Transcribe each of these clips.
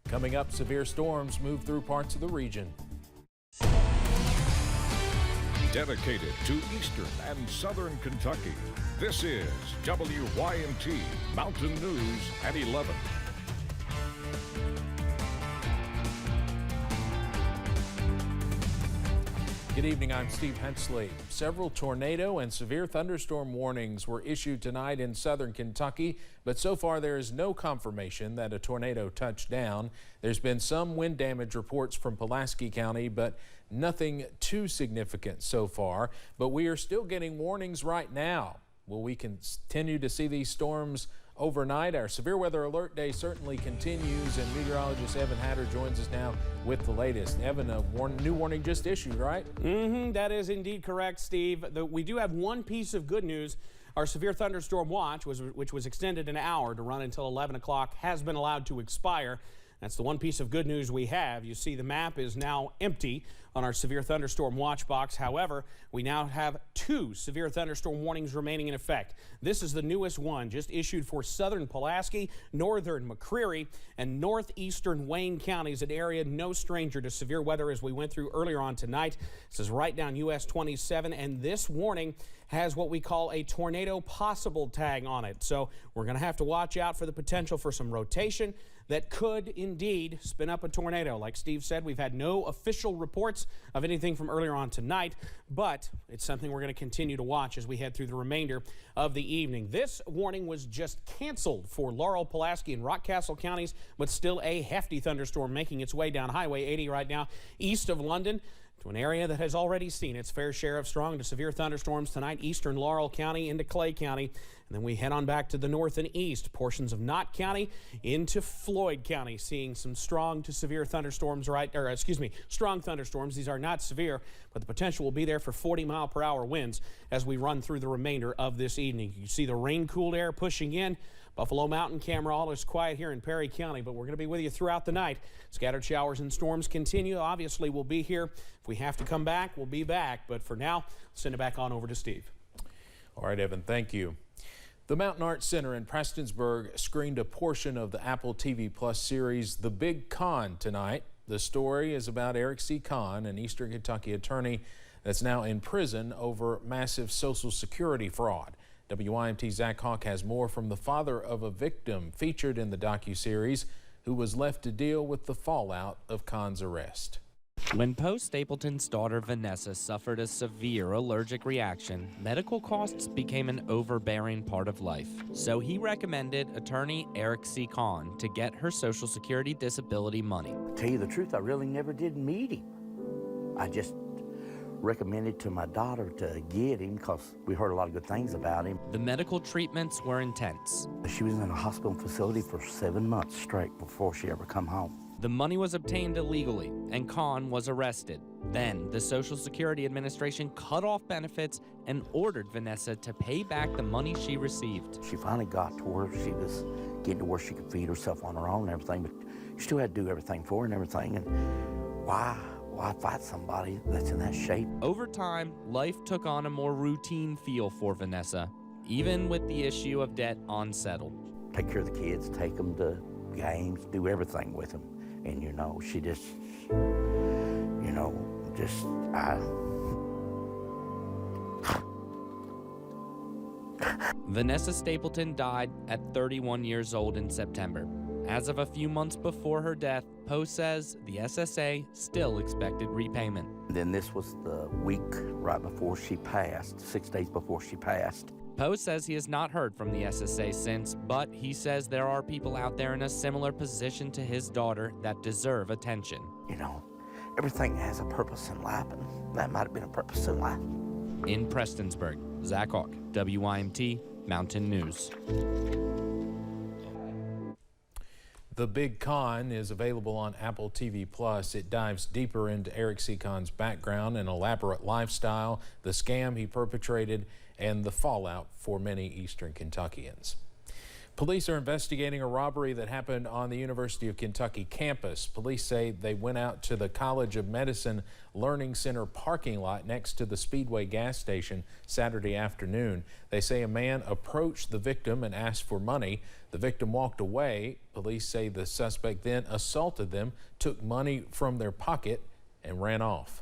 Coming up, severe storms move through parts of the region. Dedicated to eastern and southern Kentucky, this is WYMT Mountain News at 11. Good evening, I'm Steve Hensley. Several tornado and severe thunderstorm warnings were issued tonight in southern Kentucky, but so far there is no confirmation that a tornado touched down. There's been some wind damage reports from Pulaski County, but nothing too significant so far. But we are still getting warnings right now. Will we continue to see these storms overnight? Our severe weather alert day certainly continues, and meteorologist Evan Hatter joins us now with the latest. Evan, a new warning just issued, right? That is indeed correct, Steve. We do have one piece of good news. Our severe thunderstorm watch, which was extended an hour to run until 11 o'clock, has been allowed to expire. That's the one piece of good news we have. You see the map is now empty on our severe thunderstorm watch box. However, we now have 2 severe thunderstorm warnings remaining in effect. This is the newest one, just issued for southern Pulaski, northern McCreary, and northeastern Wayne counties, an area no stranger to severe weather as we went through earlier on tonight. This is right down US 27, and this warning has what we call a tornado possible tag on it. So we're going to have to watch out for the potential for some rotation that could indeed spin up a tornado. Like Steve said, we've had no official reports of anything from earlier on tonight, but it's something we're going to continue to watch as we head through the remainder of the evening. This warning was just canceled for Laurel, Pulaski, and Rockcastle counties, but still a hefty thunderstorm making its way down Highway 80 right now east of London, to an area that has already seen its fair share of strong to severe thunderstorms tonight, eastern Laurel County into Clay County. And then we head on back to the north and east, portions of Knott County into Floyd County, seeing some strong to severe thunderstorms, strong thunderstorms. These are not severe, but the potential will be there for 40-mile-per-hour winds as we run through the remainder of this evening. You see the rain-cooled air pushing in. Buffalo Mountain, camera, all is quiet here in Perry County, but we're going to be with you throughout the night. Scattered showers and storms continue. Obviously, we'll be here. If we have to come back, we'll be back. But for now, send it back on over to Steve. All right, Evan, thank you. The Mountain Arts Center in Prestonsburg screened a portion of the Apple TV Plus series The Big Con tonight. The story is about Eric C. Kahn, an Eastern Kentucky attorney that's now in prison over massive Social Security fraud. WYMT's Zach Hawk has more from the father of a victim featured in the docuseries who was left to deal with the fallout of Kahn's arrest. When Poe Stapleton's daughter Vanessa suffered a severe allergic reaction, medical costs became an overbearing part of life. So he recommended attorney Eric C. Kahn to get her Social Security disability money. To tell you the truth, I really never did meet him. I just recommended to my daughter to get him because we heard a lot of good things about him. The medical treatments were intense. She was in a hospital facility for 7 months straight before she ever come home. The money was obtained illegally, and Kahn was arrested. Then, the Social Security Administration cut off benefits and ordered Vanessa to pay back the money she received. She finally got to where she was getting to where she could feed herself on her own and everything, but you still had to do everything for her and everything. And why fight somebody that's in that shape? Over time, life took on a more routine feel for Vanessa, even with the issue of debt unsettled. Take care of the kids, take them to games, do everything with them. And, you know, she just, Vanessa Stapleton died at 31 years old in September. As of a few months before her death, Poe says the SSA still expected repayment. Then this was the week right before she passed, 6 days before she passed. Poe says he has not heard from the SSA since, but he says there are people out there in a similar position to his daughter that deserve attention. You know, everything has a purpose in life, and that might have been a purpose in life. In Prestonsburg, Zach Hawk, WYMT Mountain News. The Big Con is available on Apple TV Plus. It dives deeper into Eric C. Kahn's background and elaborate lifestyle, the scam he perpetrated, and the fallout for many Eastern Kentuckians. Police are investigating a robbery that happened on the University of Kentucky campus. Police say they went out to the College of Medicine Learning Center parking lot next to the Speedway gas station Saturday afternoon. They say a man approached the victim and asked for money. The victim walked away. Police say the suspect then assaulted them, took money from their pocket, and ran off.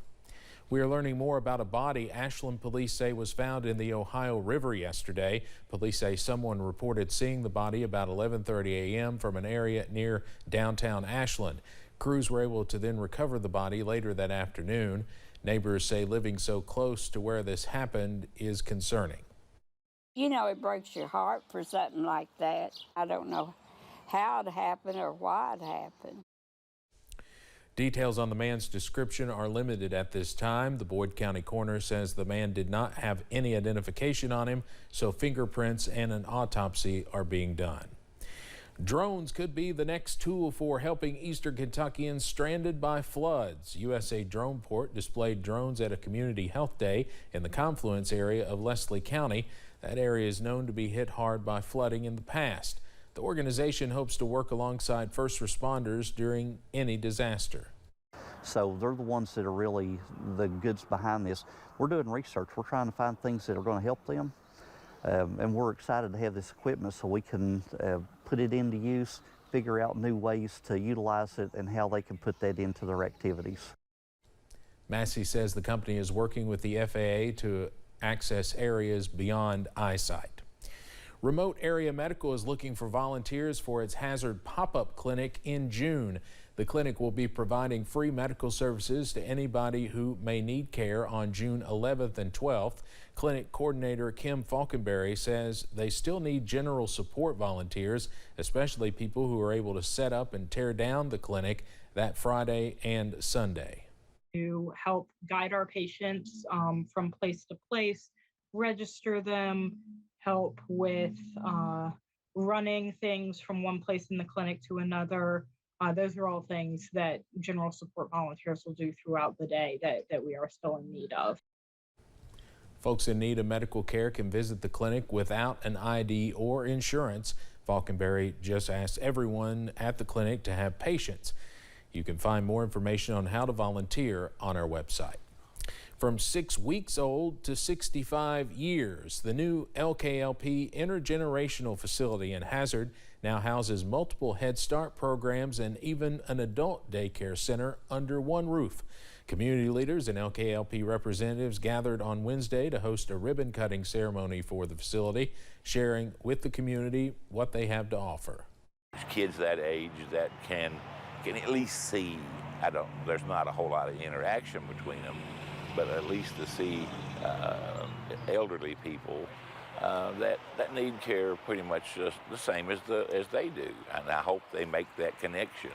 We are learning more about a body Ashland police say was found in the Ohio River yesterday. Police say someone reported seeing the body about 11:30 a.m. from an area near downtown Ashland. Crews were able to then recover the body later that afternoon. Neighbors say living so close to where this happened is concerning. You know, it breaks your heart for something like that. I don't know how it happened or why it happened. Details on the man's description are limited at this time. The Boyd County coroner says the man did not have any identification on him, so fingerprints and an autopsy are being done. Drones could be the next tool for helping Eastern Kentuckians stranded by floods. USA Drone Port displayed drones at a community health day in the confluence area of Leslie County. That area is known to be hit hard by flooding in the past. The organization hopes to work alongside first responders during any disaster. So they're the ones that are really the goods behind this. We're doing research. We're trying to find things that are going to help them. And we're excited to have this equipment so we can put it into use, figure out new ways to utilize it and how they can put that into their activities. Massey says the company is working with the FAA to access areas beyond eyesight. Remote Area Medical is looking for volunteers for its Hazard pop-up clinic in June. The clinic will be providing free medical services to anybody who may need care on June 11th and 12th. Clinic coordinator Kim Falkenberry says they still need general support volunteers, especially people who are able to set up and tear down the clinic that Friday and Sunday. To help guide our patients from place to place, register them, help with running things from one place in the clinic to another. Those are all things that general support volunteers will do throughout the day that we are still in need of. Folks in need of medical care can visit the clinic without an ID or insurance. Falkenberry just asked everyone at the clinic to have patience. You can find more information on how to volunteer on our website. From 6 weeks old to 65 years, the new LKLP Intergenerational Facility in Hazard now houses multiple Head Start programs and even an adult daycare center under one roof. Community leaders and LKLP representatives gathered on Wednesday to host a ribbon-cutting ceremony for the facility, sharing with the community what they have to offer. Kids that age that can at least see, there's not a whole lot of interaction between them, but at least to see elderly people that need care pretty much just the same as they do, and I hope they make that connection.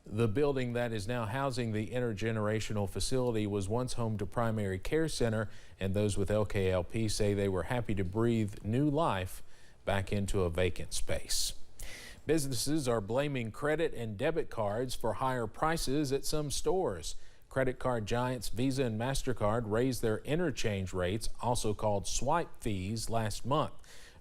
The building that is now housing the intergenerational facility was once home to Primary Care Center, and those with LKLP say they were happy to breathe new life back into a vacant space. Businesses are blaming credit and debit cards for higher prices at some stores. Credit card giants Visa and MasterCard raised their interchange rates, also called swipe fees, last month.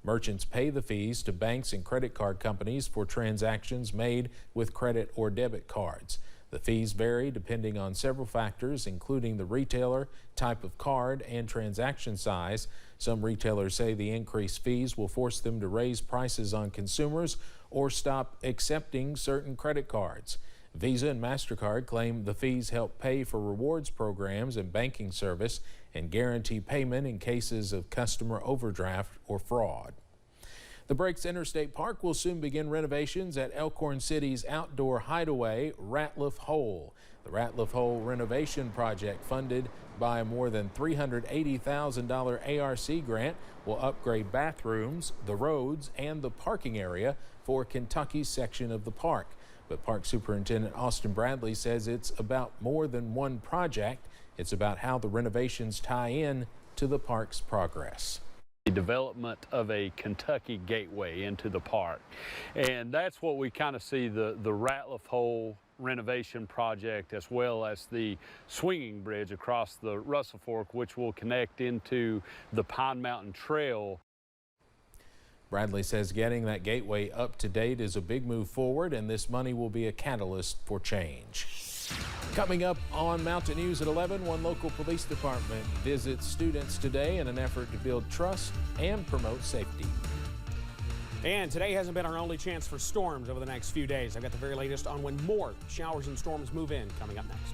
Merchants pay the fees to banks and credit card companies for transactions made with credit or debit cards. The fees vary depending on several factors, including the retailer, type of card, and transaction size. Some retailers say the increased fees will force them to raise prices on consumers or stop accepting certain credit cards. Visa and MasterCard claim the fees help pay for rewards programs and banking service and guarantee payment in cases of customer overdraft or fraud. The Breaks Interstate Park will soon begin renovations at Elkhorn City's outdoor hideaway, Ratliff Hole. The Ratliff Hole renovation project, funded by a more than $380,000 ARC grant, will upgrade bathrooms, the roads, and the parking area for Kentucky's section of the park. But Park Superintendent Austin Bradley says it's about more than one project. It's about how the renovations tie in to the park's progress. The development of a Kentucky gateway into the park. And that's what we kind of see the Ratliff Hole renovation project, as well as the swinging bridge across the Russell Fork, which will connect into the Pine Mountain Trail. Bradley says getting that gateway up to date is a big move forward, and this money will be a catalyst for change. Coming up on Mountain News at 11, one local police department visits students today in an effort to build trust and promote safety. And today hasn't been our only chance for storms over the next few days. I've got the very latest on when more showers and storms move in coming up next.